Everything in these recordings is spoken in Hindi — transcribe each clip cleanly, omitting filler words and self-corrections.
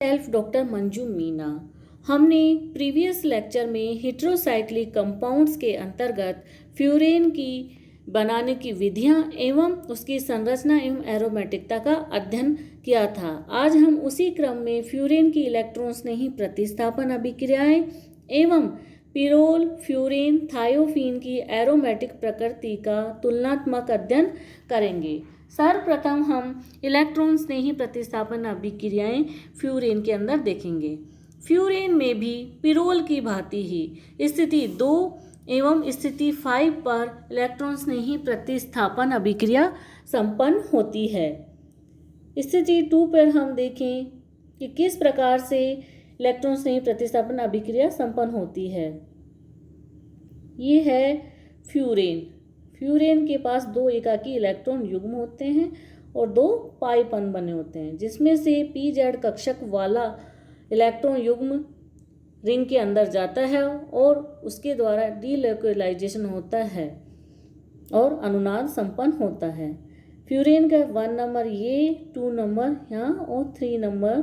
Self doctor Manju Meena. हमने प्रीवियस लेक्चर में हेटेरोसाइक्लिक कंपाउंड्स के अंतर्गत फ्यूरेन की बनाने की विधियां एवं उसकी संरचना एवं एरोमेटिकता का अध्ययन किया था। आज हम उसी क्रम में फ्यूरेन की इलेक्ट्रॉन स्नेही प्रतिस्थापन अभिक्रियाएं एवं पिरोल, फ्यूरेन, थायोफीन की एरोमेटिक प्रकृति का तुलनात्मक अध्ययन करेंगे। सर्वप्रथम हम इलेक्ट्रॉन स्नेही प्रतिस्थापन अभिक्रियाएं फ्यूरेन के अंदर देखेंगे। फ्यूरेन में भी पिरोल की भांति ही स्थिति 2 एवं स्थिति 5 पर इलेक्ट्रॉन स्नेही प्रतिस्थापन अभिक्रिया संपन्न होती है। स्थिति 2 पर हम देखें कि किस प्रकार से इलेक्ट्रॉन स्नेही प्रतिस्थापन अभिक्रिया संपन्न होती है। ये है फ्यूरेन। फ्यूरेन के पास 2 एकाकी इलेक्ट्रॉन युग्म होते हैं और 2 पाइपन बने होते हैं, जिसमें से pz कक्षक वाला इलेक्ट्रॉन युग्म रिंग के अंदर जाता है और उसके द्वारा डीलोकेलाइजेशन होता है और अनुनाद संपन्न होता है। फ्यूरेन का 1 नंबर ये, 2 नंबर यहाँ और 3 नंबर,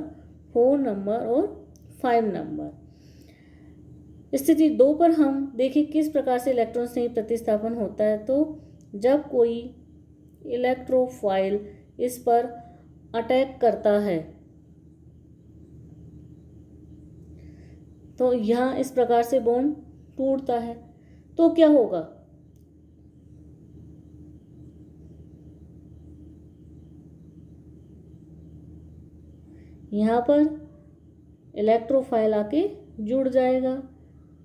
4 नंबर और 5 नंबर। स्थिति 2 पर हम देखें किस प्रकार से इलेक्ट्रॉन स्नेही प्रतिस्थापन होता है। तो जब कोई इलेक्ट्रोफाइल इस पर अटैक करता है तो यहाँ इस प्रकार से बॉन्ड टूटता है, तो क्या होगा? यहाँ पर इलेक्ट्रोफाइल आके जुड़ जाएगा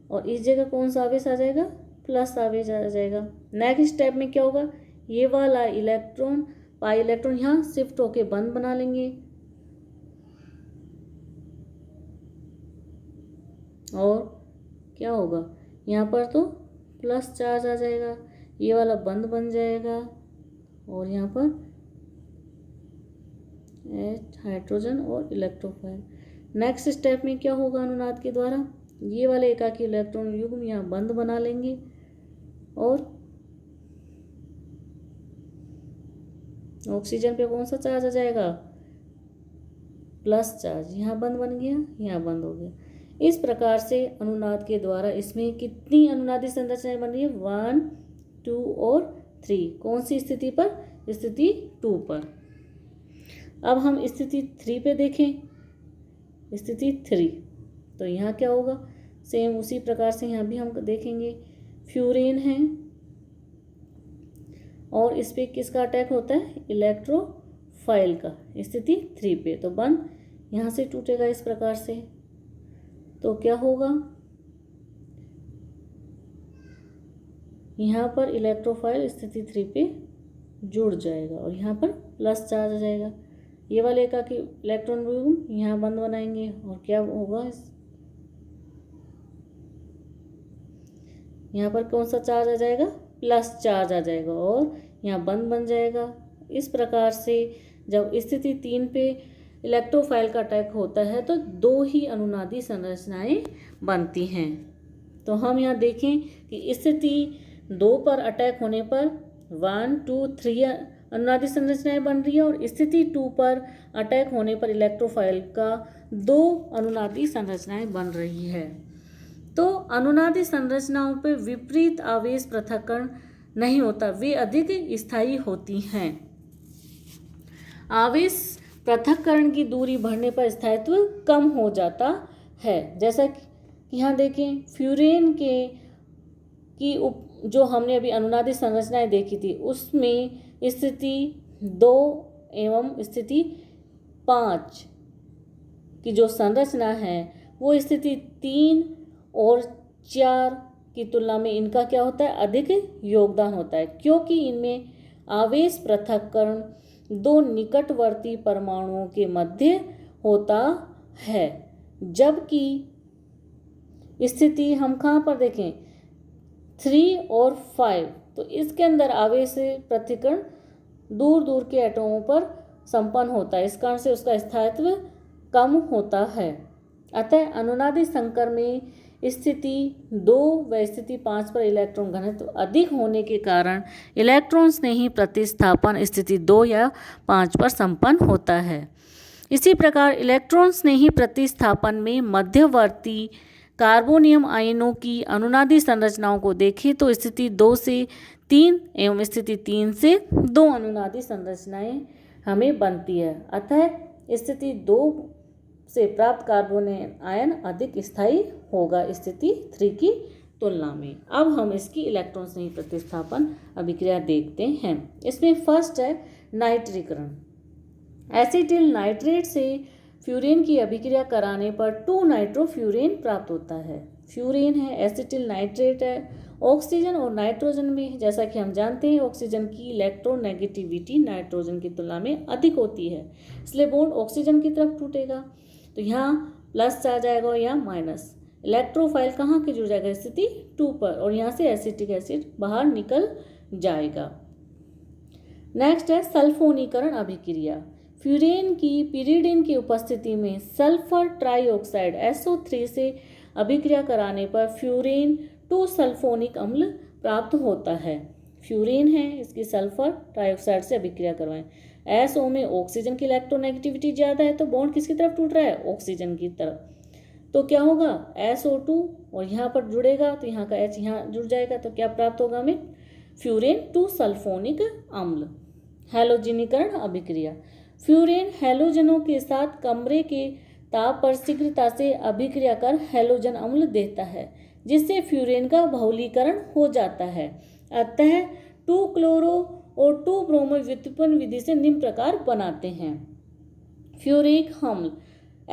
और इस जगह कौन सा आवेश आ जाएगा? प्लस आवेश आ जाएगा। नेक्स्ट स्टेप में क्या होगा? ये वाला इलेक्ट्रॉन, पाई इलेक्ट्रॉन यहाँ शिफ्ट होके बंद बना लेंगे और क्या होगा? यहाँ पर तो प्लस चार्ज आ जाएगा, ये वाला बंद बन जाएगा और यहाँ पर हाइड्रोजन और इलेक्ट्रोफाइल। नेक्स्ट स्टेप में क्या होगा? अनुनाद के द्वारा ये वाले एकाकी इलेक्ट्रॉन युग्म यहाँ बंद बना लेंगे और ऑक्सीजन पे कौन सा चार्ज आ जाएगा? Plus charge. यहाँ बंद बन गया, यहाँ बंद हो गया। इस प्रकार से अनुनाद के द्वारा इसमें कितनी अनुनादी संरचनाएं बन रही है? 1, 2 और 3। कौन सी स्थिति पर? स्थिति 2 पर। अब हम स्थिति 3 पे देखें। स्थिति 3 तो यहाँ क्या होगा? सेम उसी प्रकार से यहाँ भी हम देखेंगे। फ्यूरेन है और इस पे किसका अटैक होता है? इलेक्ट्रोफाइल का। स्थिति 3 पे तो बंद यहाँ से टूटेगा इस प्रकार से। तो क्या होगा? यहाँ पर इलेक्ट्रोफाइल स्थिति 3 पे जुड़ जाएगा और यहाँ पर प्लस चार्ज आ जाएगा। ये वाले एकाकी इलेक्ट्रॉन युग्म यहाँ बंद बनाएंगे और क्या होगा? यहाँ पर कौन सा चार्ज आ जाएगा? प्लस चार्ज आ जाएगा और यहाँ बंद बन जाएगा। इस प्रकार से जब स्थिति 3 पे इलेक्ट्रोफाइल का अटैक होता है तो 2 ही अनुनादी संरचनाएं बनती हैं। तो हम यहाँ देखें कि स्थिति 2 पर अटैक होने पर 1, 2, 3 अनुनादी संरचनाएं बन रही है और स्थिति 2 पर अटैक होने पर इलेक्ट्रोफाइल का 2 अनुनादी संरचनाएं बन रही है। तो अनुनादी संरचनाओं पर विपरीत आवेश पृथक्करण नहीं होता, वे अधिक स्थायी होती हैं। आवेश पृथक्करण की दूरी बढ़ने पर स्थायित्व कम हो जाता है। जैसा कि यहाँ देखें फ्यूरेन की जो हमने अभी अनुनादी संरचनाएं देखी थी उसमें स्थिति 2 एवं स्थिति 5 की जो संरचना है वो स्थिति 3 और 4 की तुलना में इनका क्या होता है? अधिक योगदान होता है, क्योंकि इनमें आवेश पृथक्करण 2 निकटवर्ती परमाणुओं के मध्य होता है। जबकि स्थिति हम कहाँ पर देखें? 3 और 5 तो इसके अंदर आवेश पृथक्करण दूर दूर के एटमों पर संपन्न होता है, इस कारण से उसका स्थायित्व कम होता है। अतः अनुनादी संकर में स्थिति 2 व स्थिति 5 पर इलेक्ट्रॉन घनत्व अधिक होने के कारण इलेक्ट्रॉन स्नेही प्रतिस्थापन स्थिति 2 या 5 पर संपन्न होता है। इसी प्रकार इलेक्ट्रॉन्स ने ही प्रतिस्थापन में मध्यवर्ती कार्बोनियम आयनों की अनुनादी संरचनाओं को देखें तो स्थिति 2 से 3 एवं स्थिति 3 से 2 अनुनादी संरचनाएं हमें बनती है। अतः स्थिति 2 से प्राप्त कार्बोनियम आयन अधिक स्थायी होगा स्थिति 3 की तुलना में। अब हम इसकी इलेक्ट्रॉन स्नेही प्रतिस्थापन अभिक्रिया देखते हैं। इसमें फर्स्ट है नाइट्रीकरण। एसिटिल नाइट्रेट से फ्यूरेन की अभिक्रिया कराने पर 2 नाइट्रोफ्यूरेन प्राप्त होता है। फ्यूरेन है, एसिटिल नाइट्रेट है। ऑक्सीजन और नाइट्रोजन में जैसा कि हम जानते हैं ऑक्सीजन की इलेक्ट्रोनेगेटिविटी नाइट्रोजन की तुलना में अधिक होती है, इसलिए बॉन्ड ऑक्सीजन की तरफ टूटेगा तो यहाँ प्लस आ जाएगा और यहाँ माइनस। इलेक्ट्रोफाइल कहाँ के जुड़ जाएगा स्थिति 2 पर और यहाँ से एसिटिक एसिड बाहर निकल जाएगा। नेक्स्ट है सल्फोनीकरण अभिक्रिया। फ्यूरेन की पिरिडीन की उपस्थिति में सल्फर ट्राइऑक्साइड SO3 से अभिक्रिया कराने पर फ्यूरेन 2 सल्फोनिक अम्ल प्राप्त होता है। फ्यूरेन है, इसकी सल्फर ट्राइऑक्साइड से अभिक्रिया करवाएं। SO में ऑक्सीजन की इलेक्ट्रोनेगेटिविटी ज़्यादा है तो बॉन्ड किसकी तरफ टूट रहा है, ऑक्सीजन की तरफ। तो क्या होगा SO2 और यहाँ पर जुड़ेगा तो यहाँ का H यहाँ जुड़ जाएगा तो क्या प्राप्त होगा हमें, फ्यूरेन 2 सल्फोनिक अम्ल। हैलोजनीकरण अभिक्रिया। फ्यूरेन हैलोजनों के साथ कमरे के ताप पर शीघ्रता से अभिक्रिया कर हैलोजन अम्ल देता है जिससे फ्यूरेन का बहुलीकरण हो जाता है। अतः 2 क्लोरो और 2 ब्रोमो व्युत्पन्न विधि से निम्न प्रकार बनाते हैं। फ्यूरिक अम्ल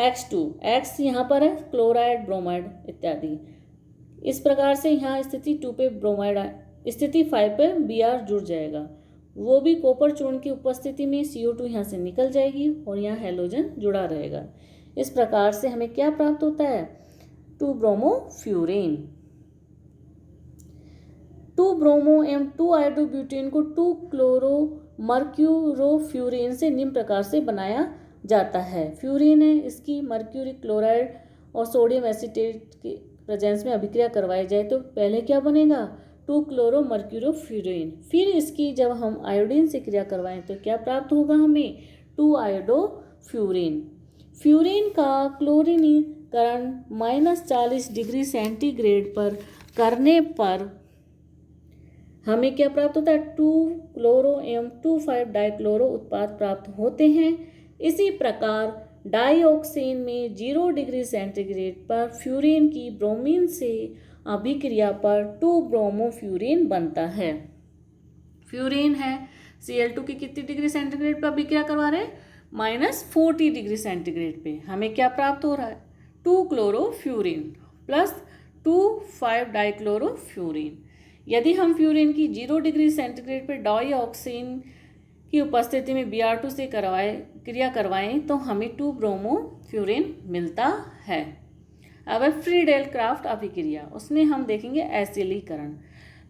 X2, X यहाँ पर है क्लोराइड ब्रोमाइड इत्यादि। इस प्रकार से यहाँ स्थिति 2 पे ब्रोमाइड, स्थिति 5 पे Br जुड़ जाएगा। वो भी कॉपर चूर्ण की उपस्थिति में CO2 यहाँ से निकल जाएगी और यहाँ हैलोजन जुड़ा रहेगा। इस प्रकार से हमें क्या प्राप्त होता है, 2 ब्रोमो फ्यूरेन। 2 ब्रोमो एवं 2 आयोडोब्यूटेन को 2 क्लोरो मर्क्यूरोफ्यूरेन से निम्न प्रकार से बनाया जाता है। फ्यूरेन है, इसकी मर्क्यूरी क्लोराइड और सोडियम एसीटेट के प्रेजेंस में अभिक्रिया करवाई जाए तो पहले क्या बनेगा, 2 क्लोरो मर्क्यूरोफ्यूरेन। फिर इसकी जब हम आयोडीन से क्रिया करवाएं तो क्या प्राप्त होगा हमें, 2 आयोडोफ्यूरेन। फ्यूरेन का क्लोरीनीकरण -40 डिग्री सेंटीग्रेड पर करने पर हमें क्या प्राप्त होता है, 2 क्लोरो एवं 2,5 डाइक्लोरो उत्पाद प्राप्त होते हैं। इसी प्रकार डाइऑक्सेन में 0 डिग्री सेंटीग्रेड पर फ्यूरेन की ब्रोमीन से अभिक्रिया पर 2 ब्रोमोफ्यूरेन बनता है। फ्यूरेन है, Cl2 की कितनी डिग्री सेंटीग्रेड पर अभिक्रिया करवा रहे हैं, -40 डिग्री सेंटीग्रेड पे। हमें क्या प्राप्त हो रहा है, 2 क्लोरोफ्यूरेन प्लस 2,5 डाइक्लोरोफ्यूरेन। यदि हम फ्यूरेन की 0 डिग्री सेंटीग्रेड पर डाइऑक्सेन की उपस्थिति में Br2 से क्रिया करवाएं तो हमें 2 ब्रोमोफ्यूरेन मिलता है। अब फ्रीडेल क्राफ्ट अभिक्रिया, उसमें हम देखेंगे एसिलीकरण।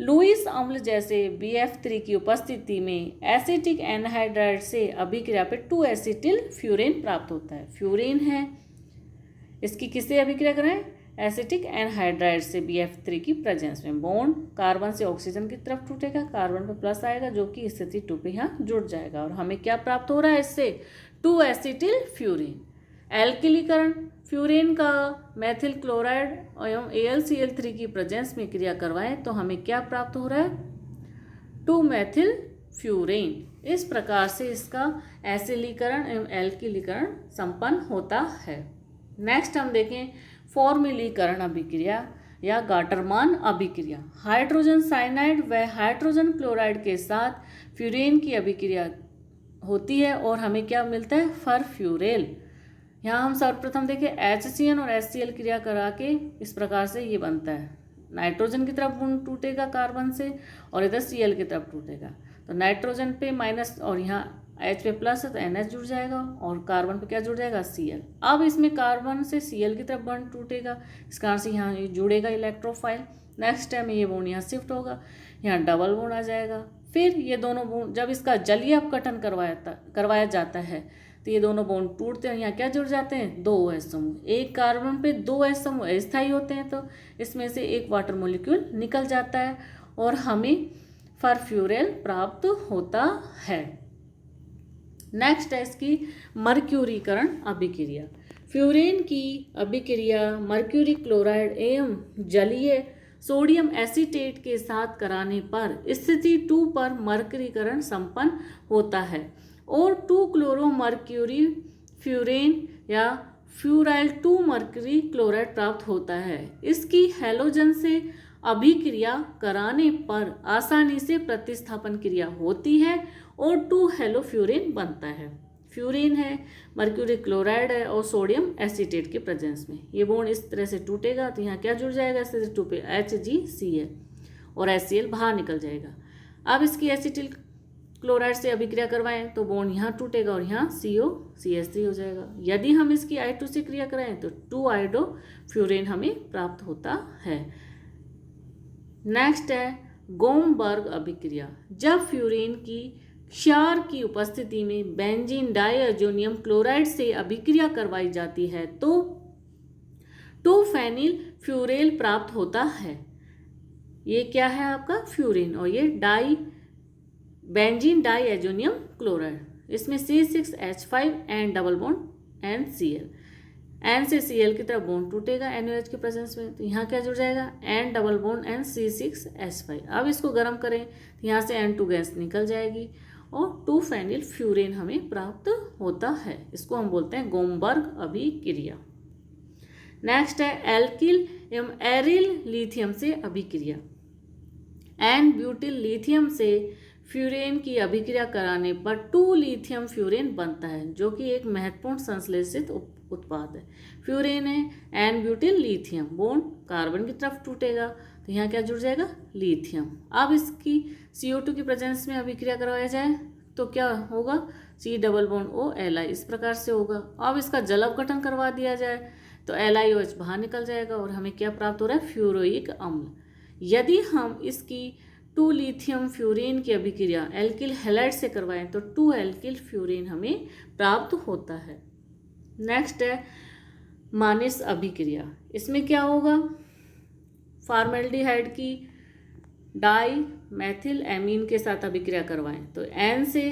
लुईस अम्ल जैसे BF3 की उपस्थिति में एसिटिक एनहाइड्राइड से अभिक्रिया पर 2 एसिटिल फ्यूरेन प्राप्त होता है। फ्यूरेन है, इसकी किससे अभिक्रिया कराएं, एसिटिक एनहाइड्राइड से BF3 की प्रेजेंस में। बॉन्ड कार्बन से ऑक्सीजन की तरफ टूटेगा, कार्बन पर प्लस आएगा जो कि स्थिति 2 पे यहाँ जुड़ जाएगा और हमें क्या प्राप्त हो रहा है इससे, 2 एसिटिल फ्यूरेन। एल्किलीकरण, फ्यूरेन का मेथिल क्लोराइड एवं AlCl3 की प्रेजेंस में क्रिया करवाएं तो हमें क्या प्राप्त हो रहा है, 2 मेथिल फ्यूरेन। इस प्रकार से इसका एसिलीकरण एवं एल्किलीकरण संपन्न होता है। नेक्स्ट हम देखें फॉर्मिलीकरण अभिक्रिया या गाटरमान अभिक्रिया। हाइड्रोजन साइनाइड व हाइड्रोजन क्लोराइड के साथ फ्यूरेन की अभिक्रिया होती है और हमें क्या मिलता है, फरफ्यूरेल। यहाँ हम सर्वप्रथम देखें HCN और HCl क्रिया करा के इस प्रकार से ये बनता है। नाइट्रोजन की तरफ बॉन्ड टूटेगा कार्बन से और इधर Cl की तरफ टूटेगा तो नाइट्रोजन पे माइनस और यहाँ H पे प्लस है तो NH जुड़ जाएगा और कार्बन पे क्या जुड़ जाएगा, Cl। अब इसमें कार्बन से Cl की तरफ बॉन्ड टूटेगा, इस कारण से यहाँ जुड़ेगा इलेक्ट्रोफाइल। नेक्स्ट टाइम ये बॉन्ड यहाँ शिफ्ट होगा, यहाँ डबल बॉन्ड आ जाएगा। फिर ये दोनों बॉन्ड जब इसका जलीय अपघटन करवाया जाता है तो ये दोनों बॉन्ड टूटते हैं, यहाँ क्या जुड़ जाते हैं, 2 OH समूह। एक कार्बन पे 2 OH समूह अस्थायी होते हैं तो इसमें से एक वाटर मॉलिक्यूल निकल जाता है और हमें फरफ्यूरेल प्राप्त होता है। नेक्स्ट है इसकी मर्क्यूरीकरण अभिक्रिया। फ्यूरेन की अभिक्रिया मर्क्यूरी क्लोराइड एवं जलीय सोडियम एसीटेट के साथ कराने पर स्थिति 2 पर मर्क्यूरीकरण संपन्न होता है और 2 क्लोरो मर्क्यूरी फ्यूरेन या फ्यूराइल 2 मर्क्यूरी क्लोराइड प्राप्त होता है। इसकी हैलोजन से अभिक्रिया कराने पर आसानी से प्रतिस्थापन क्रिया होती है और 2 हेलोफ्यूरेन बनता है। फ्यूरेन है, मर्क्यूरी क्लोराइड है और सोडियम एसीटेट के प्रेजेंस में ये बॉन्ड इस तरह से टूटेगा तो यहाँ क्या जुड़ जाएगा, इस 2 पे HgCl और HCl बाहर निकल जाएगा। अब इसकी एसिटिल क्लोराइड से अभिक्रिया करवाएं तो बॉन्ड यहाँ टूटेगा और यहाँ COCH3 हो जाएगा। यदि हम इसकी I2 से क्रिया कराएं तो 2 आइडोफ्यूरेन हमें प्राप्त होता है। नेक्स्ट है गोमबर्ग अभिक्रिया। जब फ्यूरेन की क्षार की उपस्थिति में बेंजीन डाइअजोनियम क्लोराइड से अभिक्रिया करवाई जाती है तो 2 फेनिल फ्यूरेल प्राप्त होता है। ये क्या है आपका फ्यूरेन और ये बेंजीन डाइअजोनियम क्लोराइड, इसमें C6H5 and double bond NCl, N से Cl की तरफ बॉन्ड टूटेगा NaOH के प्रेजेंस में तो यहाँ क्या जुड़ जाएगा N double bond N C6H5। अब इसको गर्म करें तो यहाँ से N2 गैस निकल जाएगी और 2 फेनिल फ्यूरेन हमें प्राप्त होता है। इसको हम बोलते हैं गोमबर्ग अभिक्रिया। नेक्स्ट है एल्किल एवं एरिल लिथियम से अभिक्रिया। एन ब्यूटिल लिथियम से फ्यूरेन की अभिक्रिया कराने पर 2 लिथियम फ्यूरेन बनता है जो कि एक महत्वपूर्ण संश्लेषित उत्पाद है। फ्यूरेन है n butyl lithium, bond carbon की तरफ टूटेगा तो यहाँ क्या जुड़ जाएगा लिथियम। अब इसकी CO2 की प्रेजेंस में अभिक्रिया करवाया जाए तो क्या होगा C double bond O Li इस प्रकार से होगा। अब इसका जल अपघटन करवा दिया जाए तो LiOH बाहर निकल जाएगा और हमें क्या प्राप्त हो रहा है फ्यूरोइक अम्ल। यदि हम इसकी 2 लिथियम फ्यूरेन की अभिक्रिया एल्किल हैलाइड से करवाएं तो 2 एल्किल फ्यूरेन हमें प्राप्त होता है। नेक्स्ट है मानिस अभिक्रिया। इसमें क्या होगा, फॉर्मेल्डिहाइड की डाई मैथिल एमीन के साथ अभिक्रिया करवाएं तो N से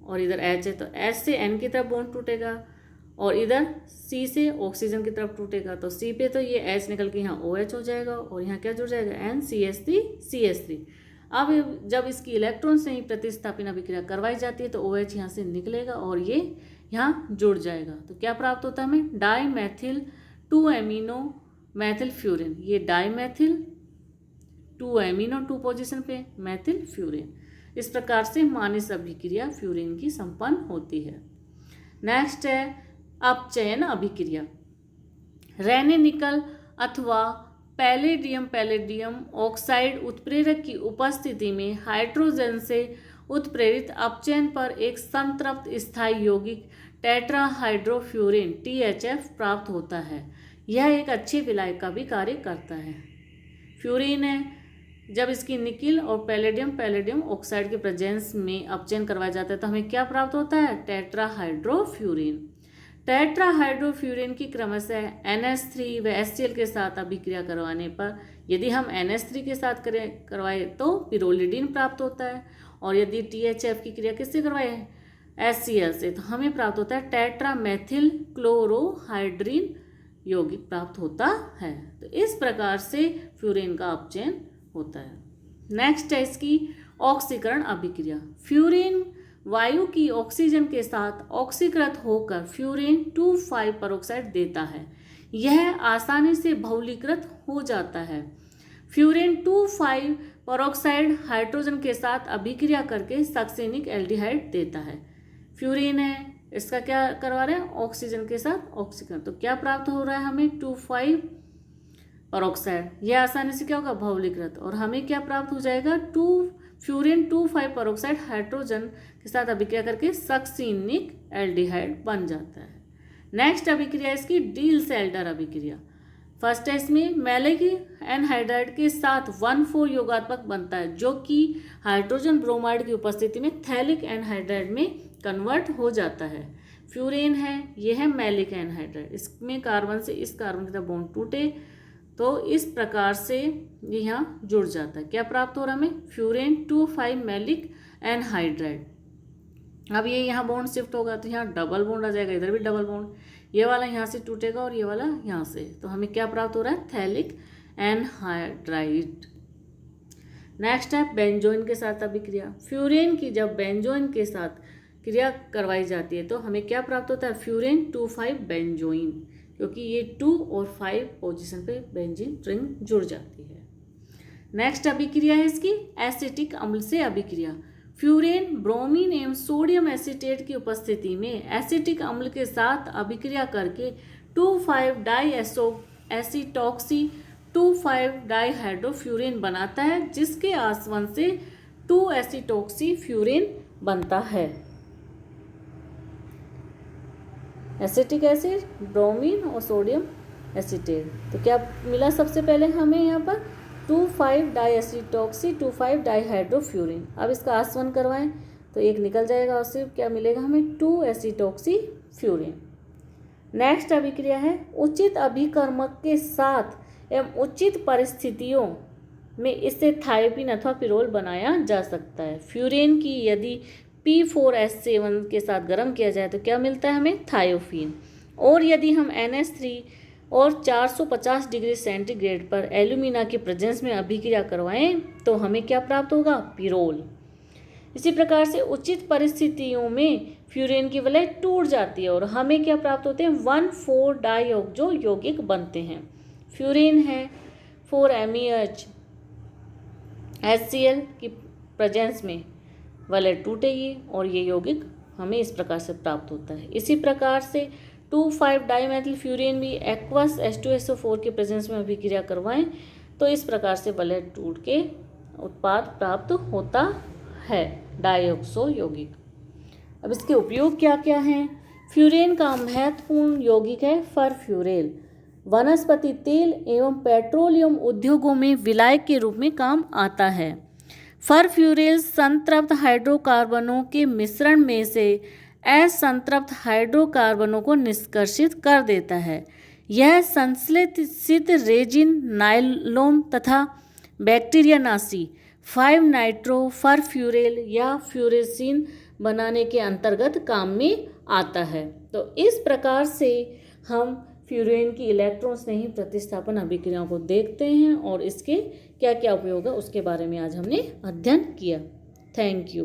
और इधर H है तो H से N की तरफ बॉन्ड टूटेगा और इधर C से ऑक्सीजन की तरफ टूटेगा तो C पे तो ये H निकल के यहाँ OH हो जाएगा और यहाँ क्या जुड़ जाएगा NCH3CH3। अब जब इसकी इलेक्ट्रॉन से ही प्रतिस्थापन अभिक्रिया करवाई जाती है तो OH यहाँ से निकलेगा और ये यहाँ जुड़ जाएगा तो क्या प्राप्त होता है हमें dimethyl 2 amino methyl furan. ये डाई मैथिल 2 एमिनो 2 पोजीशन पे मैथिल फ्यूरेन। इस प्रकार से मानिस अभिक्रिया फ्यूरेन की संपन्न होती है। नेक्स्ट है अपचयन अभिक्रिया। रेने निकल अथवा पैलेडियम ऑक्साइड उत्प्रेरक की उपस्थिति में हाइड्रोजन से उत्प्रेरित अपचयन पर एक संतृप्त स्थायी यौगिक टेट्राहाइड्रोफ्यूरेन THF प्राप्त होता है। यह एक अच्छे विलायक का भी कार्य करता है। फ्यूरेन है, जब इसकी निकिल और पैलेडियम ऑक्साइड के प्रेजेंस में अपचयन करवाया जाता है तो हमें क्या प्राप्त होता है टेट्राहाइड्रोफ्यूरेन। टेट्राहाइड्रोफ्यूरेन की क्रमशः NH3 व HCl के साथ अभिक्रिया करवाने पर यदि हम NH3 के साथ करवाए तो पिरोलिडीन प्राप्त होता है और यदि THF की क्रिया किससे करवाए HCl से तो हमें प्राप्त होता है टेट्रामेथिल क्लोरोहाइड्रिन यौगिक प्राप्त होता है। तो इस प्रकार से फ्यूरेन का अपचयन होता है। नेक्स्ट है इसकी ऑक्सीकरण अभिक्रिया। फ्यूरेन वायु की ऑक्सीजन के साथ ऑक्सीकृत होकर फ्यूरेन 2,5 परऑक्साइड देता है। यह आसानी से बहुलीकृत हो जाता है। फ्यूरेन 2,5 परऑक्साइड हाइड्रोजन के साथ अभिक्रिया करके सक्सेनिक एल्डिहाइड देता है। फ्यूरेन है, इसका क्या करवा रहे हैं ऑक्सीजन के साथ ऑक्सीकरण तो क्या प्राप्त हो रहा है हमें 2,5 परऑक्साइड। यह आसानी से क्या होगा बहुलीकृत और हमें क्या प्राप्त हो जाएगा फ्यूरेन 2,5 परऑक्साइड हाइड्रोजन के साथ अभिक्रिया करके सक्सेनिक एल्डिहाइड बन जाता है। नेक्स्ट अभिक्रिया इसकी डील सेल्डर अभिक्रिया। फर्स्ट है इसमें मैलिक एनहाइड्राइड के साथ 1,4 योगात्मक बनता है जो कि हाइड्रोजन ब्रोमाइड की उपस्थिति में थैलिक एनहाइड्राइड में कन्वर्ट हो जाता है। फ्यूरेन है, यह है मैलिक एनहाइड्राइड, इसमें कार्बन से इस कार्बन की तरफ बॉन्ड टूटे तो इस प्रकार से ये यहाँ जुड़ जाता है। क्या प्राप्त हो रहा है हमें फ्यूरेन 2,5 मैलिक एनहाइड्राइड अब ये यहाँ बॉन्ड शिफ्ट होगा तो यहाँ डबल बॉन्ड आ जाएगा, इधर भी डबल बॉन्ड, ये वाला यहाँ से टूटेगा और ये वाला यहाँ से, तो हमें क्या प्राप्त हो रहा है, थैलिक एनहाइड्राइड। नेक्स्ट है बेंजोइन के साथ अभिक्रिया। फ्यूरेन की जब बेंजोइन के साथ क्रिया करवाई जाती है तो हमें क्या प्राप्त होता है, फ्यूरेन 2,5 बेंजोइन, क्योंकि ये 2 और 5 पोजीशन पे बेंजीन रिंग जुड़ जाती है। नेक्स्ट अभिक्रिया है इसकी एसिटिक अम्ल से अभिक्रिया। फ्यूरेन ब्रोमीन एवं सोडियम एसीटेट की उपस्थिति में एसिटिक अम्ल के साथ अभिक्रिया करके 2,5 डाई एसिटॉक्सी 2,5 डाईहाइड्रोफ्यूरेन बनाता है, जिसके आसवन से 2 एसिटॉक्सी फ्यूरेन बनता है। एसिटिक एसिड, ब्रोमीन और सोडियम एसीटेट, तो क्या मिला सबसे पहले हमें यहाँ पर 2,5 डाईएसिटॉक्सी 2,5 डाईहाइड्रोफ्यूरिन। अब इसका आसवन करवाएं तो एक निकल जाएगा और सिर्फ क्या मिलेगा हमें 2 एसिटॉक्सी फ्यूरिन। नेक्स्ट अभिक्रिया है उचित अभिकर्मक के साथ एवं उचित परिस्थितियों में इससे थायोपीन अथवा पिरोल बनाया जा सकता है। फ्यूरेन की यदि P4S7 के साथ गर्म किया जाए तो क्या मिलता है हमें, थायोफीन। और यदि हम NH3 और 450 डिग्री सेंटीग्रेड पर एल्यूमिना के प्रेजेंस में अभिक्रिया करवाएं तो हमें क्या प्राप्त होगा, पिरोल। इसी प्रकार से उचित परिस्थितियों में फ्यूरेन की वलय टूट जाती है और हमें क्या प्राप्त होते हैं, 1,4 डाईऑक्सो यौगिक बनते हैं। फ्यूरेन है 4MEH HCl की प्रेजेंस में वलय टूटेगी और ये यौगिक हमें इस प्रकार से प्राप्त होता है। इसी प्रकार से 2,5 डाईमेथिल फ्यूरेन भी एक्वस H2SO4 के प्रेजेंस में अभिक्रिया करवाएं तो इस प्रकार से वलय टूट के उत्पाद प्राप्त होता है, डाईऑक्सो यौगिक। अब इसके उपयोग क्या क्या हैं। फ्यूरेन का महत्वपूर्ण यौगिक है फरफ्यूरेल, वनस्पति तेल एवं पेट्रोलियम उद्योगों में विलायक के रूप में काम आता है। फरफ्यूरेल संतृप्त हाइड्रोकार्बनों के मिश्रण में से असंतृप्त हाइड्रोकार्बनों को निष्कर्षित कर देता है। यह संश्लेषित रेजिन, नाइलोन तथा बैक्टीरियानाशी 5-नाइट्रो फरफ्यूरेल या फ्यूरेसिन बनाने के अंतर्गत काम में आता है। तो इस प्रकार से हम फ्यूरेन की इलेक्ट्रॉन स्नेही प्रतिस्थापन अभिक्रियाओं को देखते हैं और इसके क्या क्या उपयोग है उसके बारे में आज हमने अध्ययन किया। Thank you.